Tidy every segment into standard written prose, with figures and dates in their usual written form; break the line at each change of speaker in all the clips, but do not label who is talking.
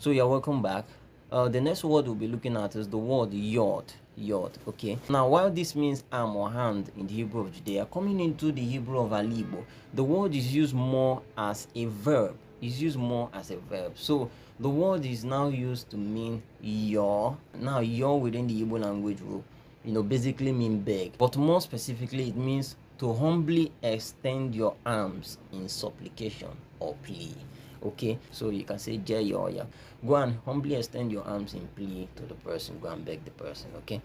So you're welcome back. The next word we'll be looking at is the word yod. Yod. Okay. Now, while this means arm or hand in the Hebrew of Judea, coming into the Hebrew of Igbo, the word is used more as a verb. It's used more as a verb. So the word is now used to mean yaw. Now, yaw within the Hebrew language will, basically mean beg. But more specifically, it means to humbly extend your arms in supplication or plea. Okay, so you can say Jayoya. Go and humbly extend your arms in plea to the person. Go and beg the person. Okay,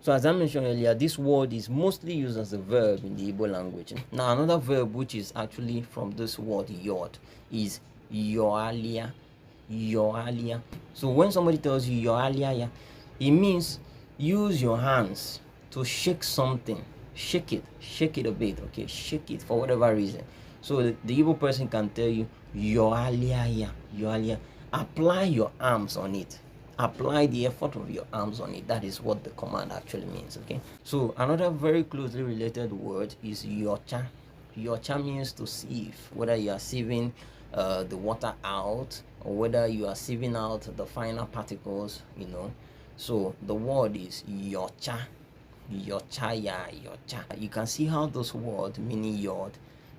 so as I mentioned earlier, this word is mostly used as a verb in the Igbo language. Now, another verb which is actually from this word yod is yoalia. Yoalia. So when somebody tells you yoalia, it means use your hands to shake something. Shake it a bit. Okay, shake it for whatever reason. So the evil person can tell you, yoalia. Apply your arms on it. Apply the effort of your arms on it. That is what the command actually means. Okay. So another very closely related word is yocha. Yocha means to sieve, whether you are sieving the water out or whether you are sieving out the finer particles, So the word is yocha. Yocha. You can see how this word meaning yod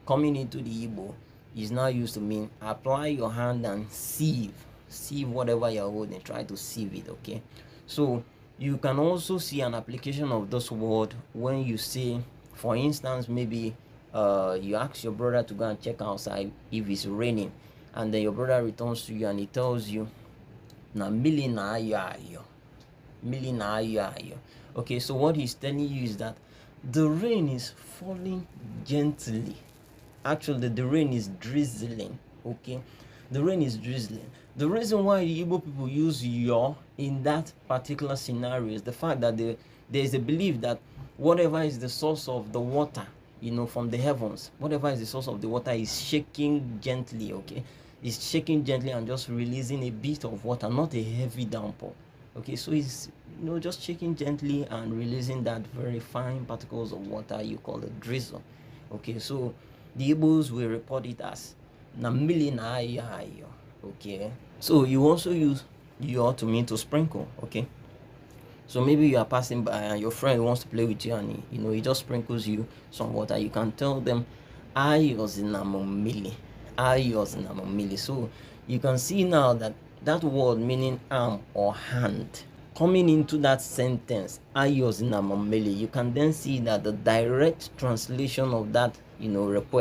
coming into the Igbo is now used to mean apply your hand and sieve whatever you're holding, try to sieve it. Okay, so you can also see an application of this word when you say, for instance, maybe you ask your brother to go and check outside if it's raining, and then your brother returns to you and he tells you, na mili na ayo. Okay, so what he's telling you is that the rain is falling gently. Actually, the rain is drizzling. Okay, the rain is drizzling. The reason why the Igbo people use yo in that particular scenario is the fact that there is a belief that whatever is the source of the water, from the heavens, whatever is the source of the water is shaking gently. Okay, it's shaking gently and just releasing a bit of water, not a heavy downpour. Okay, so it's just shaking gently and releasing that very fine particles of water you call a drizzle. Okay, so the Igbos will report it as namili na ayo. Okay, so you also use yo to mean to sprinkle. Okay, so maybe you are passing by and your friend wants to play with you and he just sprinkles you some water. You can tell them ayos namili. So you can see now that word meaning arm or hand coming into that sentence, ayos namili, you can then see that the direct translation of that request